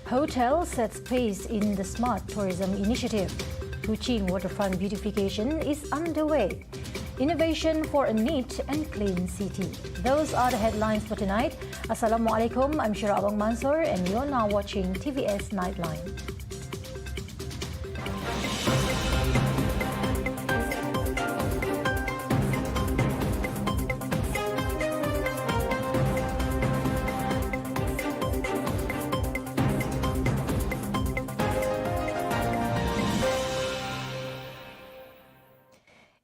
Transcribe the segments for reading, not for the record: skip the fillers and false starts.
Hotel sets pace in the Smart Tourism Initiative. KUCHING Waterfront Beautification is underway. Innovation for a neat and clean city. Those are the headlines for tonight. Assalamualaikum, I'm Shira Abang Mansur and you're now watching TVS Nightline.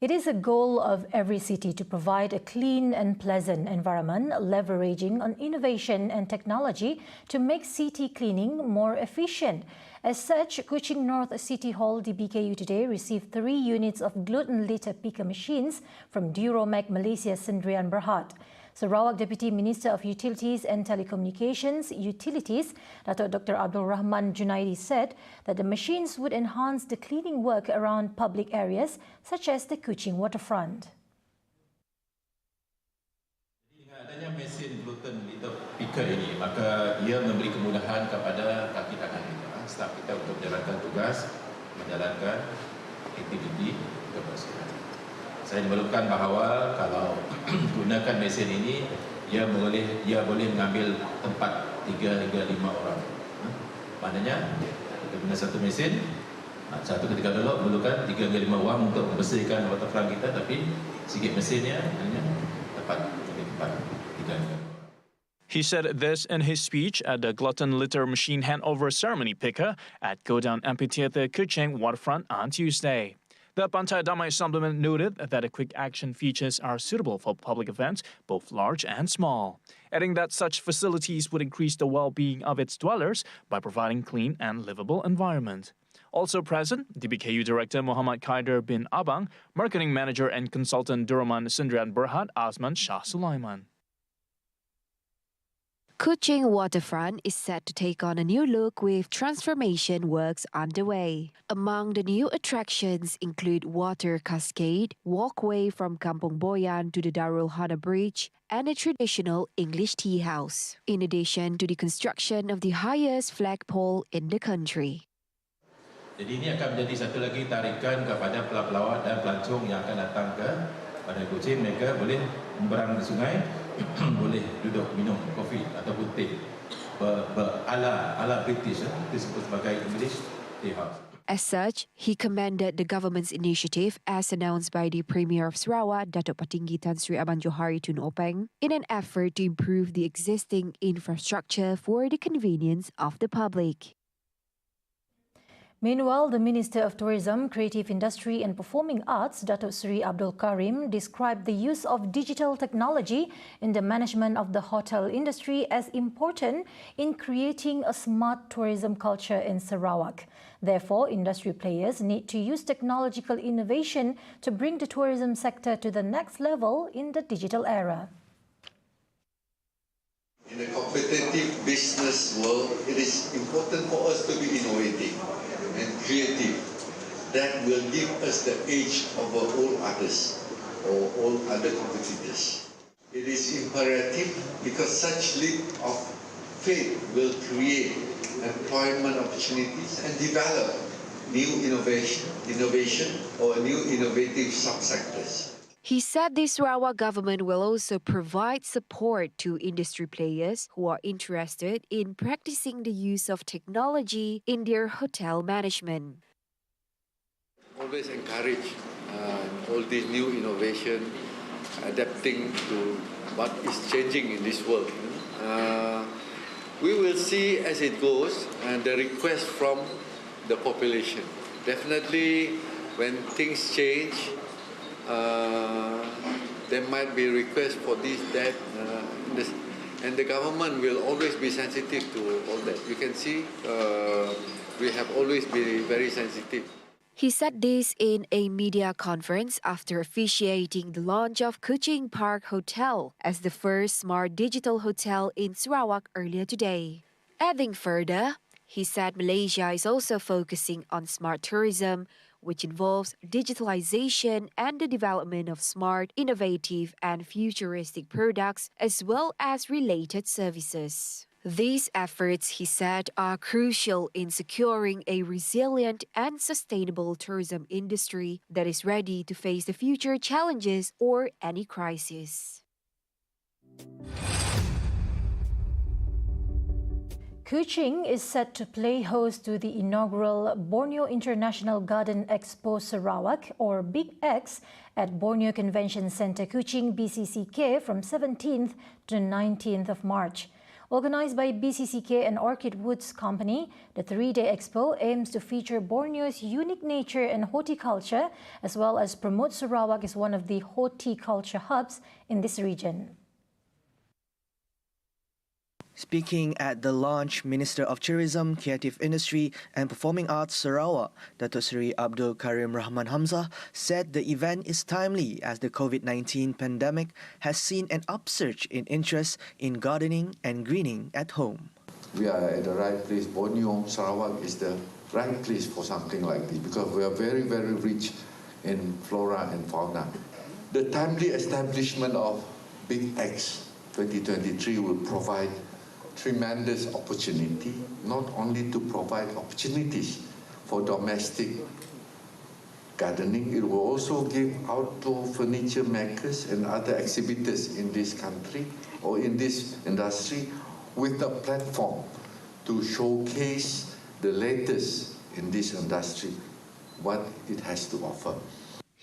It is a goal of every city to provide a clean and pleasant environment, leveraging on innovation and technology to make city cleaning more efficient. As such, KUCHING North City Hall DBKU today received 3 units of gluten litter picker machines from Duromag Malaysia Sendirian Berhad. Sarawak Deputy Minister of Utilities and Telecommunications Utilities, Datuk Dr. Abdul Rahman Junaidi said that the machines would enhance the cleaning work around public areas such as the KUCHING Waterfront. Dengan adanya mesin gluten litter picker ini, maka ia memberi kemudahan kepada kaki tangan kita, staf kita untuk menjalankan tugas, menjalankan aktiviti kebersihan. Saya memerlukan bahawa kalau gunakan mesin ini, ia boleh mengambil tempat 3 hingga 5 orang. Maknanya, kita guna satu mesin, satu ketika dulu memerlukan 3 hingga 5 orang untuk membersihkan waterfront kita, tapi sikit mesinnya hanya tepat 3 hingga 5. He said this in his speech at the gluten litter machine handover ceremony picker at Godown Amphitheatre KUCHING Waterfront on Tuesday. The Pantai Damai supplement noted that the quick action features are suitable for public events, both large and small, adding that such facilities would increase the well-being of its dwellers by providing clean and livable environment. Also present, DBKU Director Muhammad Kaider bin Abang, Marketing Manager and Consultant Duromag Sendirian Berhad Azman Shah Sulaiman. KUCHING Waterfront is set to take on a new look with transformation works underway. Among the new attractions include water cascade, walkway from Kampung Boyan to the Darul Hana Bridge, and a traditional English tea house, in addition to the construction of the highest flagpole in the country. Jadi ini akan menjadi satu lagi tarikan kepada pelawat dan pelancong yang akan datang ke pada KUCHING. Mereka boleh memberang di sungai, boleh duduk minum kopi ataupun teh ala British, disebut sebagai English tea house. As such, he commended the government's initiative as announced by the Premier of Sarawak, Datuk Patinggi Tan Sri Aban Johari Tun Openg, in an effort to improve the existing infrastructure for the convenience of the public. Meanwhile, the Minister of Tourism, Creative Industry and Performing Arts, Datuk Seri Abdul Karim, described the use of digital technology in the management of the hotel industry as important in creating a smart tourism culture in Sarawak. Therefore, industry players need to use technological innovation to bring the tourism sector to the next level in the digital era. In a competitive business world, it is important for us to be innovative and creative. That will give us the edge over all others or all other competitors. It is imperative because such leap of faith will create employment opportunities and develop new innovation or new innovative subsectors. He said the Sarawak government will also provide support to industry players who are interested in practicing the use of technology in their hotel management. Always encourage all these new innovation, adapting to what is changing in this world. We will see as it goes and the request from the population. Definitely when things change, there might be requests for this, that, and the government will always be sensitive to all that. You can see we have always been very sensitive. He said this in a media conference after officiating the launch of KUCHING Park Hotel as the first smart digital hotel in Sarawak earlier today. Adding further, he said Malaysia is also focusing on smart tourism, which involves digitalization and the development of smart, innovative and futuristic products as well as related services. These efforts, he said, are crucial in securing a resilient and sustainable tourism industry that is ready to face the future challenges or any crisis. KUCHING is set to play host to the inaugural Borneo International Garden Expo Sarawak, or Big X, at Borneo Convention Centre KUCHING BCCK from 17th to 19th of March. Organised by BCCK and Orchid Woods Company, the three-day expo aims to feature Borneo's unique nature and horticulture, as well as promote Sarawak as one of the horticulture hubs in this region. Speaking at the launch, Minister of Tourism, Creative Industry and Performing Arts Sarawak, Datuk Seri Abdul Karim Rahman Hamzah, said the event is timely as the COVID-19 pandemic has seen an upsurge in interest in gardening and greening at home. We are at the right place. Borneo, Sarawak is the right place for something like this because we are very, very rich in flora and fauna. The timely establishment of Big X 2023 will provide tremendous opportunity, not only to provide opportunities for domestic gardening, it will also give outdoor furniture makers and other exhibitors in this country or in this industry with a platform to showcase the latest in this industry, what it has to offer.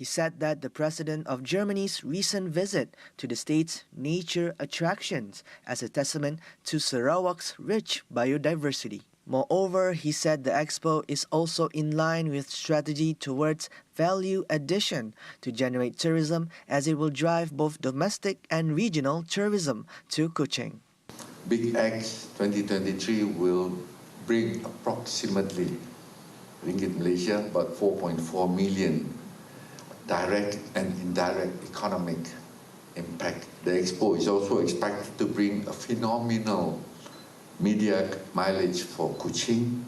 He said that the President of Germany's recent visit to the state's nature attractions as a testament to Sarawak's rich biodiversity. Moreover, he said the expo is also in line with strategy towards value addition to generate tourism as it will drive both domestic and regional tourism to Kuching. Big X 2023 will bring approximately ringgit Malaysia about 4.4 million direct and indirect economic impact. The expo is also expected to bring a phenomenal media mileage for KUCHING,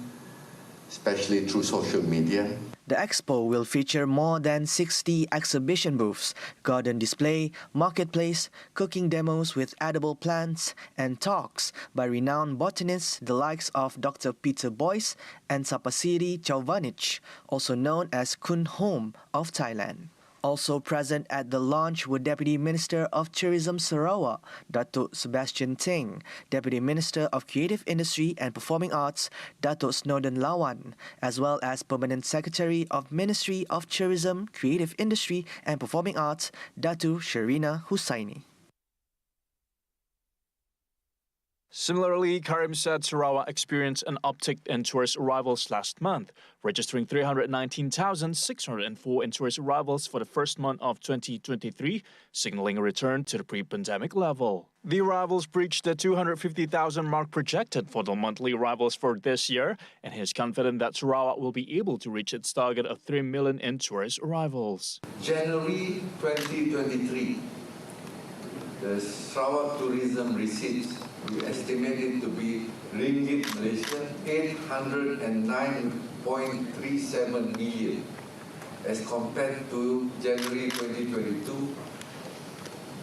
especially through social media. The expo will feature more than 60 exhibition booths, garden display, marketplace, cooking demos with edible plants, and talks by renowned botanists the likes of Dr. Peter Boyce and Sapasiri Chauvanich, also known as Kun Hom of Thailand. Also present at the launch were Deputy Minister of Tourism Sarawak, Datuk Sebastian Ting, Deputy Minister of Creative Industry and Performing Arts, Datuk Snowden Lawan, as well as Permanent Secretary of Ministry of Tourism, Creative Industry and Performing Arts, Datuk Sherina Hussaini. Similarly, Karim said Sarawak experienced an uptick in tourist arrivals last month, registering 319,604 in tourist arrivals for the first month of 2023, signaling a return to the pre-pandemic level. The arrivals breached the 250,000 mark projected for the monthly arrivals for this year, and he is confident that Sarawak will be able to reach its target of 3 million in tourist arrivals. January 2023, the Sarawak tourism receipts we estimate it to be ringgit Malaysia 809.37 million as compared to January 2022.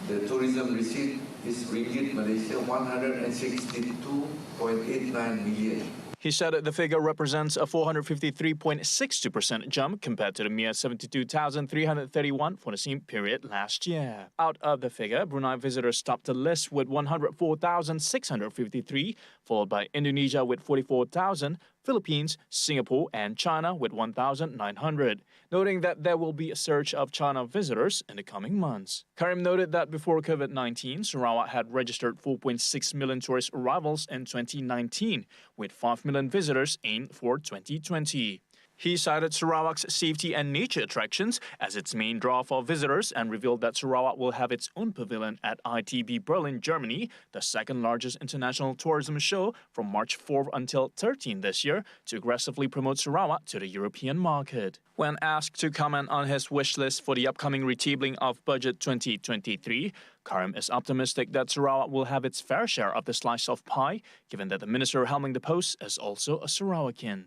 The tourism receipt is ringgit Malaysia 162.89 million. He said that the figure represents a 453.62% jump compared to the mere 72,331 for the same period last year. Out of the figure, Brunei visitors topped the list with 104,653, followed by Indonesia with 44,000, Philippines, Singapore and China with 1,900, noting that there will be a surge of China visitors in the coming months. Karim noted that before COVID-19, Sarawak had registered 4.6 million tourist arrivals in 2019, with 5 million visitors aimed for 2020. He cited Sarawak's safety and nature attractions as its main draw for visitors and revealed that Sarawak will have its own pavilion at ITB Berlin, Germany, the second largest international tourism show, from March 4th until 13th this year to aggressively promote Sarawak to the European market. When asked to comment on his wish list for the upcoming retabling of Budget 2023, Karim is optimistic that Sarawak will have its fair share of the slice of pie, given that the minister helming the post is also a Sarawakian.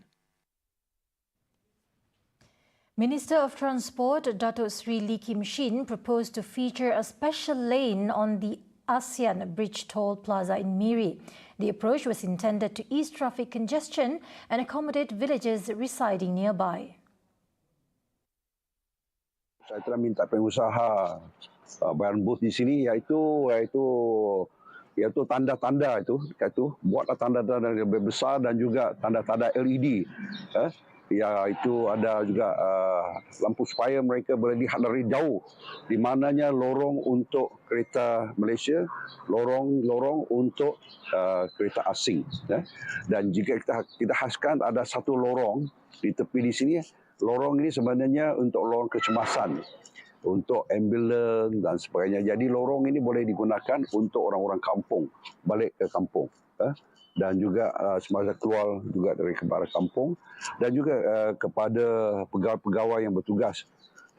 Minister of Transport Datuk Sri Lee Kim Shin proposed to feature a special lane on the ASEAN Bridge Toll Plaza in Miri. The approach was intended to ease traffic congestion and accommodate villagers residing nearby. Saya telah minta pengusaha bahan booth di sini iaitu tanda-tanda itu buatlah tanda-tanda yang lebih besar dan juga tanda-tanda LED. Iaitu ada juga lampu supaya mereka boleh lihat dari jauh di mananya lorong untuk kereta Malaysia, lorong untuk kereta asing. Dan jika kita khaskan ada satu lorong di tepi di sini, lorong ini sebenarnya untuk lorong kecemasan, untuk ambulans dan sebagainya. Jadi lorong ini boleh digunakan untuk orang-orang kampung balik ke kampung. Dan juga semasa keluar juga dari kepada kampung, dan juga kepada pegawai-pegawai yang bertugas,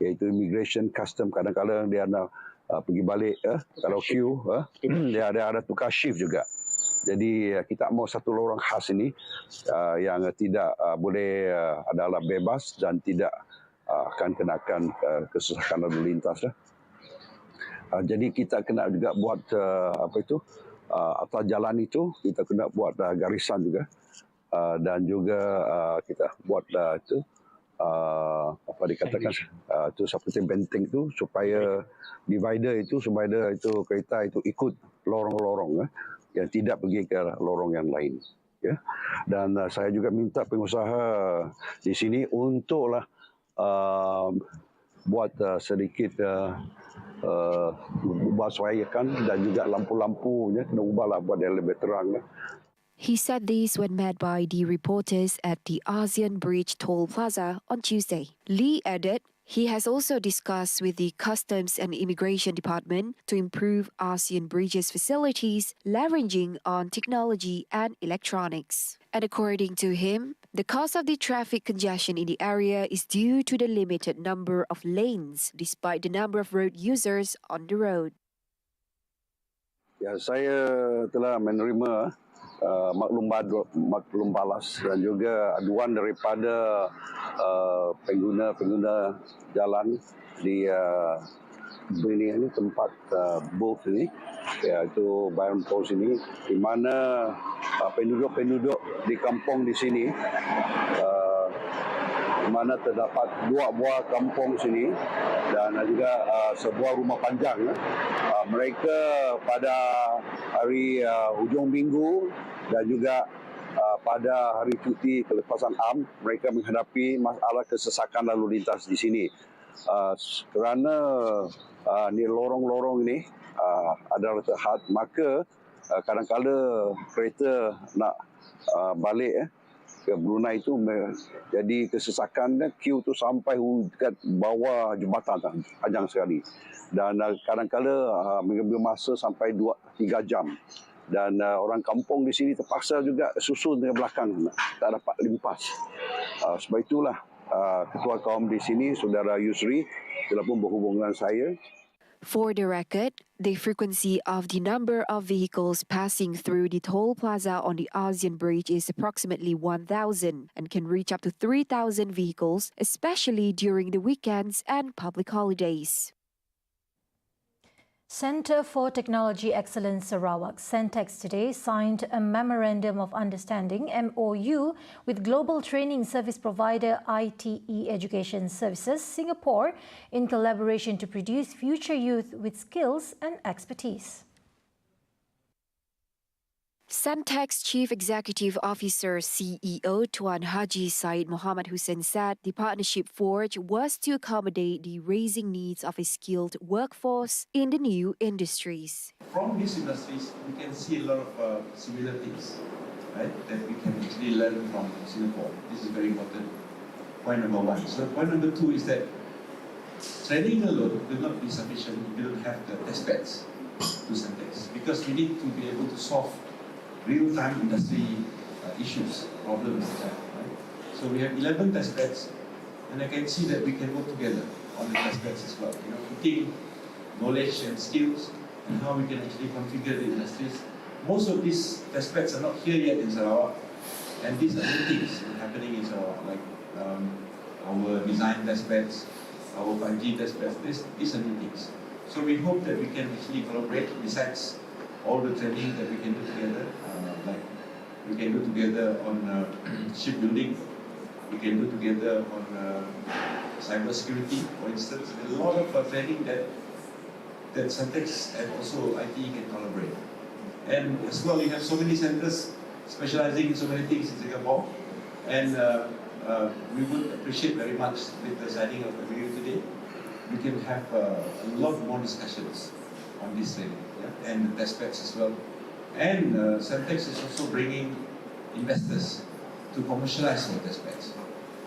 iaitu immigration, custom, kadang-kadang dia nak pergi balik, kalau queue, dia ada tukar shift juga. Jadi kita mahu satu lorong khas ini yang tidak boleh adalah bebas dan tidak akan kenakan kesesakan lalu lintas. Jadi kita kena juga buat atas jalan itu kita kena buat garisan juga, dan juga kita buat itu seperti benteng itu supaya divider itu kereta itu ikut lorong-lorong yang tidak pergi ke lorong yang lain. Dan saya juga minta pengusaha di sini untuklah buat sedikit ubah suaikan, dan juga lampu-lampunya kena ubahlah buat yang lebih terang. He said this when met by the reporters at the ASEAN Bridge Toll Plaza on Tuesday. Lee added he has also discussed with the Customs and Immigration Department to improve ASEAN Bridges facilities, leveraging on technology and electronics. And according to him, the cause of the traffic congestion in the area is due to the limited number of lanes, despite the number of road users on the road. Ya, saya telah menerima maklum balas dan juga aduan daripada pengguna jalan di ini tempat booth ini, iaitu Bayan Pos ini, di mana penduduk-penduduk di kampung di sini, di mana terdapat 2 buah kampung sini dan juga sebuah rumah panjang. Mereka pada hari hujung minggu dan juga pada hari cuti kelepasan Am, mereka menghadapi masalah kesesakan lalu lintas di sini. Kerana ni lorong-lorong ini adalah terhad, maka kadang-kadang kereta nak balik ke Brunei itu jadi kesesakan, queue tu sampai dekat bawah jambatan, panjang sekali. Dan kadang-kadang mengambil masa sampai 2-3 jam. Dan orang kampung di sini terpaksa juga susun ke belakang, tak dapat limpas. Sebab itulah Ketua Kaum di sini, Saudara Yusri, telah pun berhubung dengan saya. For the record, the frequency of the number of vehicles passing through the toll plaza on the ASEAN Bridge is approximately 1,000 and can reach up to 3,000 vehicles, especially during the weekends and public holidays. Centre for Technology Excellence Sarawak, Centex, today signed a Memorandum of Understanding (MOU) with global training service provider ITE Education Services Singapore in collaboration to produce future youth with skills and expertise. Centex Chief Executive Officer CEO Tuan Haji Syed Mohamad Hussein said the partnership forged was to accommodate the raising needs of a skilled workforce in the new industries. From these industries, we can see a lot of similar things, right, that we can actually learn from Singapore. This is very important. Point number 1. So point number 2 is that training alone will not be sufficient if you don't have the test beds to Centex, because we need to be able to solve real-time industry issues, problems. Right? So we have 11 test beds, and I can see that we can work together on the test beds as well. Putting knowledge and skills and how we can actually configure the industries. Most of these test beds are not here yet in Sarawak, and these are new things happening in Sarawak, like our design test beds, our 5G test beds. These are new things. So we hope that we can actually collaborate besides all the training that we can do together, like we can do together on shipbuilding, we can do together on cyber security, for instance. There's a lot of training that Syntex and also IT can collaborate. And as well, you have so many centers specializing in so many things in Singapore. And we would appreciate very much with the signing of the MOU today. We can have a lot more discussions on this training, yeah? And the test beds as well. And Syntex is also bringing investors to commercialize our test beds.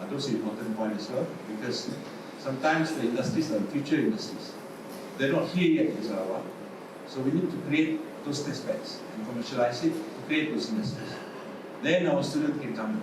Those are important points as well, because sometimes the industries are future industries. They're not here yet in Sarawak. So we need to create those test beds and commercialize it to create those industries. Then our students can come in.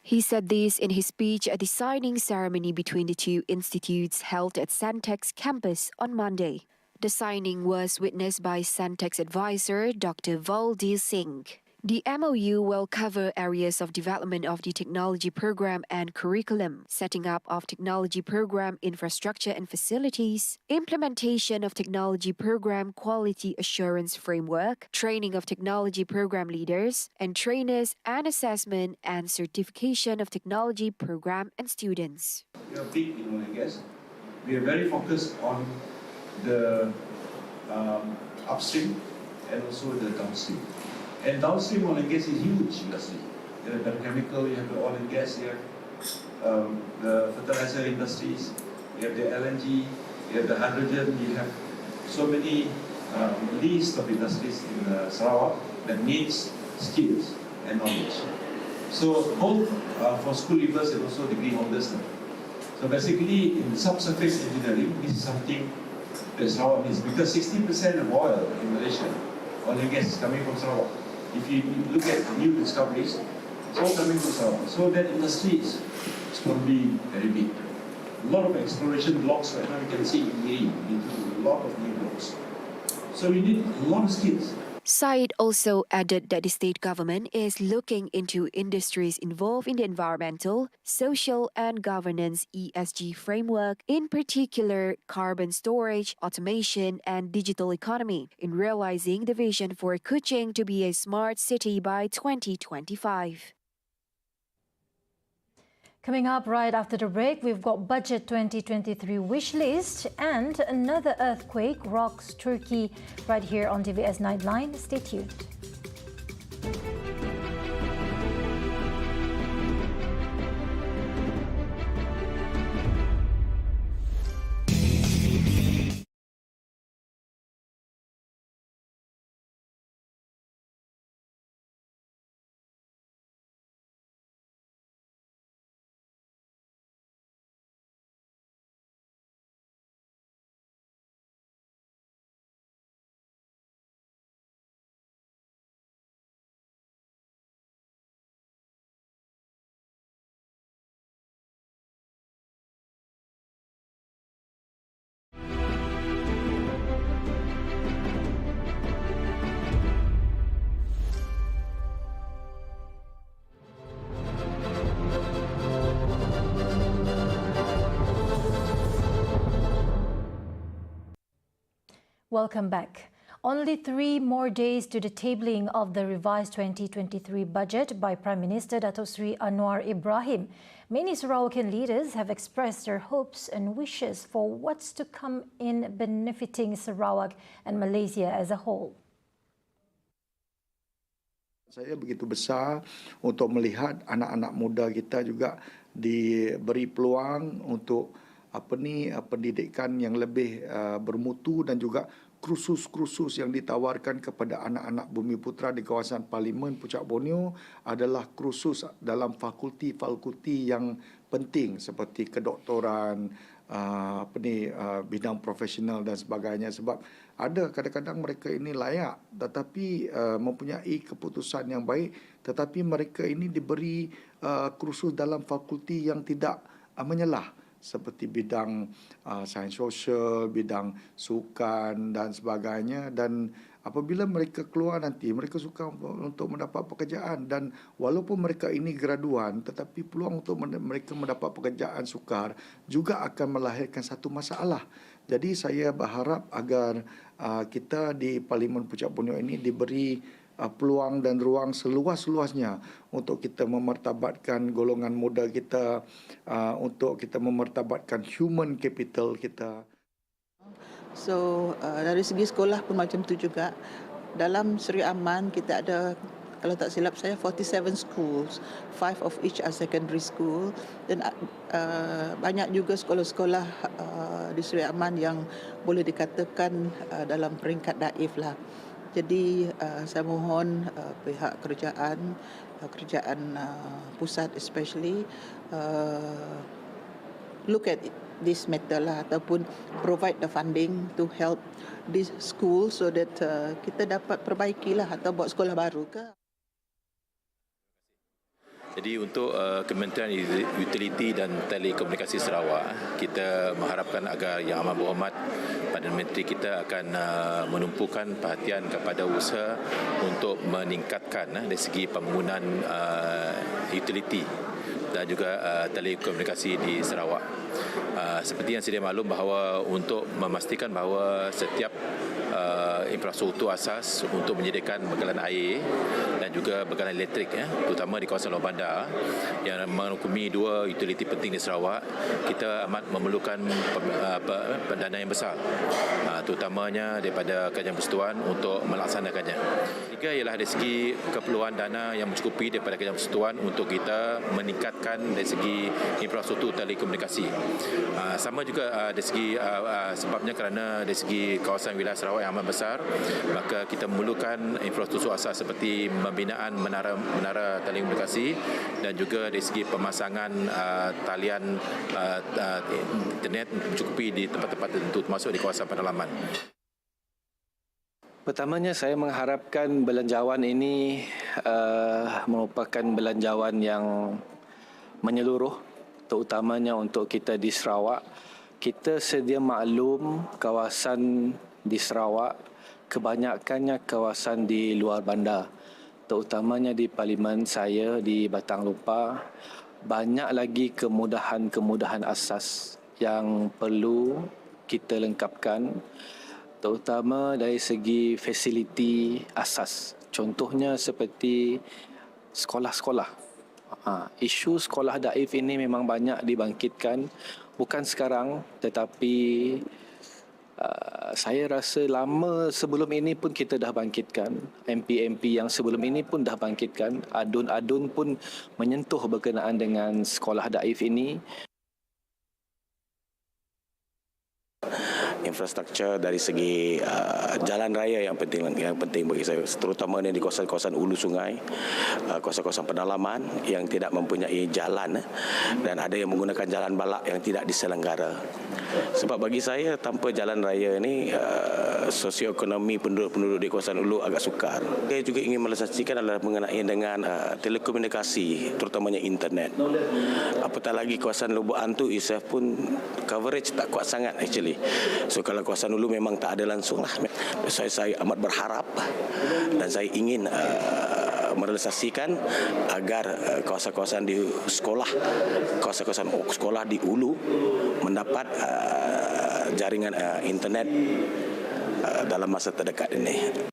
He said this in his speech at the signing ceremony between the two institutes held at Syntex campus on Monday. The signing was witnessed by Syntex advisor Dr. Valdir Singh. The MOU will cover areas of development of the technology program and curriculum, setting up of technology program infrastructure and facilities, implementation of technology program quality assurance framework, training of technology program leaders and trainers, and assessment and certification of technology program and students. We are big in oil and gas. We are very focused on the upstream and also the downstream. And downstream oil and gas is huge industry. You have the chemical, you have the oil and gas, you have the fertilizer industries, you have the LNG, you have the hydrogen, you have so many list of industries in Sarawak that needs skills and knowledge. So both for school leavers and also degree holders. So basically in subsurface engineering, this is something that Sarawak needs, because 60% of oil in Malaysia, oil and gas is coming from Sarawak. If you look at new discoveries, it's all coming from Sarawak. So that industry is going to be very big. A lot of exploration blocks right now, you can see in Miri, into a lot of new blocks. So we need a lot of skills. Said also added that the state government is looking into industries involved in the environmental, social and governance ESG framework, in particular carbon storage, automation and digital economy, in realizing the vision for Kuching to be a smart city by 2025. Coming up right after the break, we've got Budget 2023 wish list and another earthquake rocks Turkey right here on TVS Nightline. Stay tuned. Welcome back. Only 3 more days to the tabling of the revised 2023 budget by Prime Minister Datuk Seri Anwar Ibrahim. Many Sarawakian leaders have expressed their hopes and wishes for what's to come in benefiting Sarawak and Malaysia as a whole. Saya begitu besar untuk melihat anak-anak muda kita juga diberi peluang untuk pendidikan yang lebih bermutu dan juga kursus-kursus yang ditawarkan kepada anak-anak Bumi Putra di kawasan Parlimen Puncak Borneo adalah kursus dalam fakulti-fakulti yang penting seperti kedoktoran, bidang profesional dan sebagainya, sebab ada kadang-kadang mereka ini layak tetapi mempunyai keputusan yang baik, tetapi mereka ini diberi kursus dalam fakulti yang tidak menyelah seperti bidang sains sosial, bidang sukan dan sebagainya, dan apabila mereka keluar nanti mereka suka untuk mendapat pekerjaan, dan walaupun mereka ini graduan tetapi peluang untuk mereka mendapat pekerjaan sukar juga akan melahirkan satu masalah, Jadi saya berharap agar kita di Parlimen Puncak Borneo ini diberi peluang dan ruang seluas-luasnya untuk kita memartabatkan golongan muda kita, untuk kita memartabatkan human capital kita. So dari segi sekolah pun macam tu juga. Dalam Seri Aman kita ada, kalau tak silap saya, 47 schools, 5 of each are secondary school, dan banyak juga sekolah-sekolah di Seri Aman yang boleh dikatakan dalam peringkat daif lah. Jadi saya mohon pihak kerajaan pusat especially look at this matter lah, ataupun provide the funding to help this school so that kita dapat perbaikilah atau buat sekolah baru ke. Jadi untuk Kementerian Utiliti dan Telekomunikasi Sarawak, kita mengharapkan agar Yang Amat Berhormat Perdana Menteri kita akan menumpukan perhatian kepada usaha untuk meningkatkan dari segi pembangunan utiliti dan juga telekomunikasi di Sarawak. Seperti yang sedia maklum bahawa untuk memastikan bahawa setiap infrastruktur asas untuk menyediakan bekalan air dan juga bekalan elektrik, terutama di kawasan luar bandar yang merangkumi dua utiliti penting di Sarawak, kita amat memerlukan dana yang besar, terutamanya daripada Kerajaan Persekutuan untuk melaksanakannya. Tiga ialah dari segi keperluan dana yang mencukupi daripada Kerajaan Persekutuan untuk kita meningkatkan dari segi infrastruktur telekomunikasi. Sama juga dari segi sebabnya kerana dari segi kawasan wilayah Sarawak yang amat besar, maka kita memerlukan infrastruktur asas seperti pembinaan menara telekomunikasi dan juga dari segi pemasangan talian internet mencukupi di tempat-tempat tertentu termasuk di kawasan pedalaman. Pertamanya saya mengharapkan belanjawan ini merupakan belanjawan yang menyeluruh, terutamanya untuk kita di Sarawak. Kita sedia maklum kawasan di Sarawak kebanyakannya kawasan di luar bandar, terutamanya di Parlimen saya di Batang Lupa. Banyak lagi kemudahan-kemudahan asas yang perlu kita lengkapkan, terutama dari segi fasiliti asas. Contohnya seperti sekolah-sekolah. Isu sekolah daif ini memang banyak dibangkitkan, bukan sekarang, tetapi saya rasa lama sebelum ini pun kita dah bangkitkan. MP-MP yang sebelum ini pun dah bangkitkan. Adun-adun pun menyentuh berkenaan dengan sekolah daif ini. Infrastruktur dari segi jalan raya yang penting bagi saya, terutama di kawasan-kawasan hulu sungai, kawasan-kawasan pedalaman yang tidak mempunyai jalan dan ada yang menggunakan jalan balak yang tidak diselenggara. Sebab bagi saya tanpa jalan raya ini sosioekonomi penduduk-penduduk di kawasan hulu agak sukar. Saya juga ingin melestarikan adalah mengenai dengan telekomunikasi, terutamanya internet. Apatah lagi kawasan Lubuk Antu isaf pun coverage tak kuat sangat actually. So kalau kawasan hulu memang tak ada langsung lah. Saya amat berharap dan saya ingin merealisasikan agar kawasan-kawasan di sekolah, kawasan-kawasan sekolah di hulu mendapat jaringan internet dalam masa terdekat ini.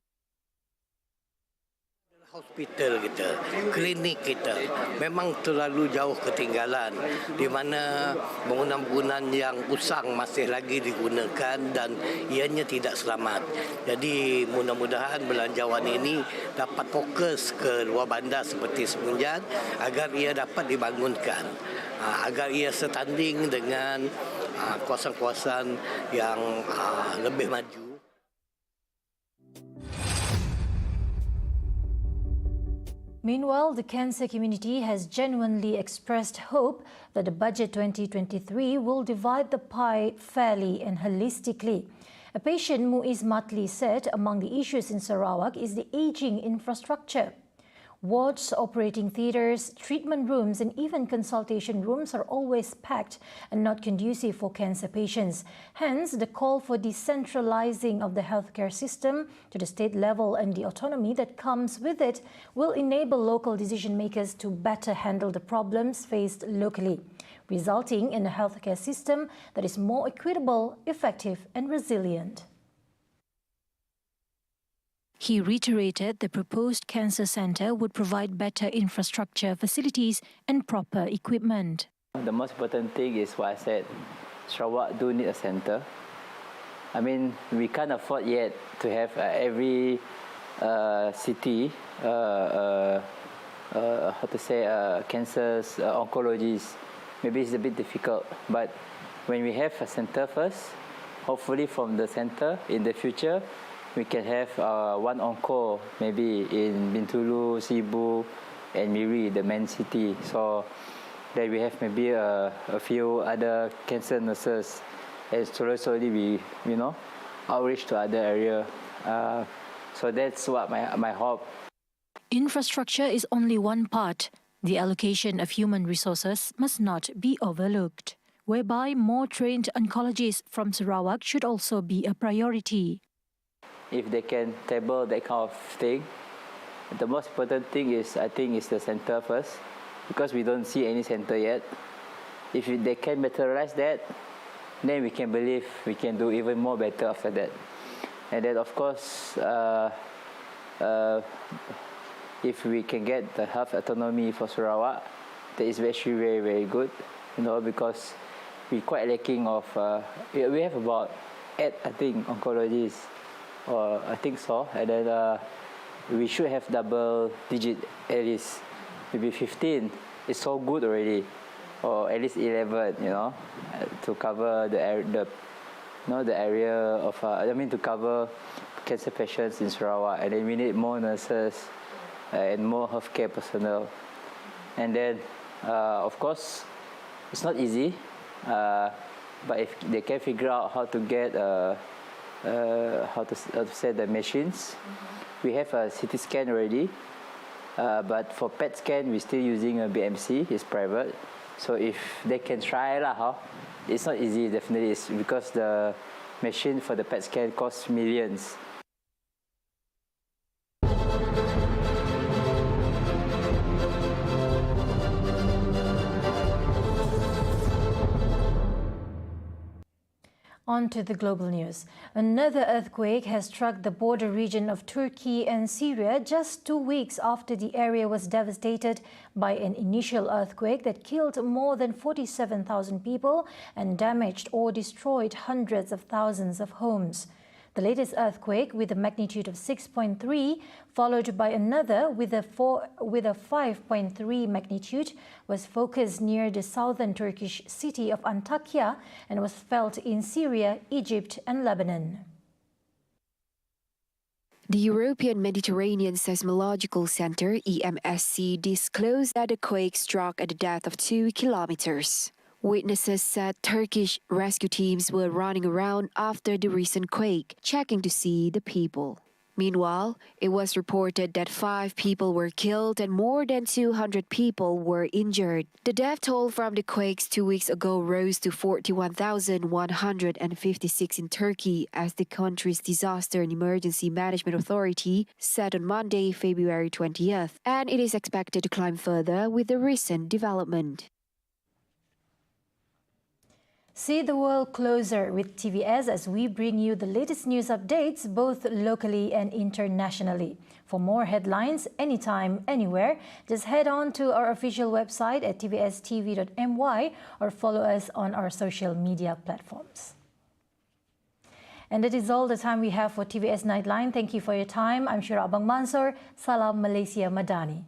Hospital kita, klinik kita memang terlalu jauh ketinggalan, di mana bangunan-bangunan yang usang masih lagi digunakan dan ianya tidak selamat. Jadi mudah-mudahan belanjawan ini dapat fokus ke luar bandar seperti Semenjang agar ia dapat dibangunkan, agar ia setanding dengan kawasan-kawasan yang lebih maju. Meanwhile, the cancer community has genuinely expressed hope that the budget 2023 will divide the pie fairly and holistically. A patient, Muiz Matli, said among the issues in Sarawak is the ageing infrastructure. Wards, operating theatres, treatment rooms and even consultation rooms are always packed and not conducive for cancer patients. Hence, the call for decentralizing of the healthcare system to the state level and the autonomy that comes with it will enable local decision makers to better handle the problems faced locally, resulting in a healthcare system that is more equitable, effective and resilient. He reiterated the proposed cancer centre would provide better infrastructure facilities and proper equipment. The most important thing is what I said, Sarawak do need a centre. I mean, we can't afford yet to have every city, cancers, oncologies. Maybe it's a bit difficult, but when we have a centre first, hopefully from the centre in the future, we can have one onco maybe in Bintulu, Sibu and Miri, the main city. So that we have maybe a few other cancer nurses, and slowly we, outreach to other area. So that's what my hope. Infrastructure is only one part. The allocation of human resources must not be overlooked, whereby more trained oncologists from Sarawak should also be a priority. If they can table that kind of thing, the most important thing is, I think, is the centre first, because we don't see any centre yet. If they can materialize that, then we can believe we can do even more better after that. And then, of course, if we can get the health autonomy for Sarawak, that is actually very, very good, because we're quite lacking of, we have about 8, I think, oncologists. I think so, and then we should have double digit at least, maybe 15. It's so good already, or at least 11, to cover the area of, to cover cancer patients in Sarawak. And then we need more nurses and more healthcare personnel. And then, of course, it's not easy, but if they can figure out how to get how to say the machines. We have a CT scan already, but for PET scan, we're still using a BMC, it's private. So if they can try it's not easy, definitely, it's because the machine for the PET scan costs millions. On to the global news. Another earthquake has struck the border region of Turkey and Syria just 2 weeks after the area was devastated by an initial earthquake that killed more than 47,000 people and damaged or destroyed hundreds of thousands of homes. The latest earthquake, with a magnitude of 6.3, followed by another with a 5.3 magnitude, was focused near the southern Turkish city of Antakya and was felt in Syria, Egypt and Lebanon. The European Mediterranean Seismological Center, EMSC, disclosed that the quake struck at the depth of 2 kilometers. Witnesses said Turkish rescue teams were running around after the recent quake, checking to see the people. Meanwhile, it was reported that 5 people were killed and more than 200 people were injured. The death toll from the quakes 2 weeks ago rose to 41,156 in Turkey, as the country's Disaster and Emergency Management Authority said on Monday, February 20th, and it is expected to climb further with the recent development. See the world closer with TVS as we bring you the latest news updates both locally and internationally. For more headlines, anytime, anywhere, just head on to our official website at tvstv.my or follow us on our social media platforms. And that is all the time we have for TVS Nightline. Thank you for your time. I'm Shira Abang Mansur. Salam Malaysia Madani.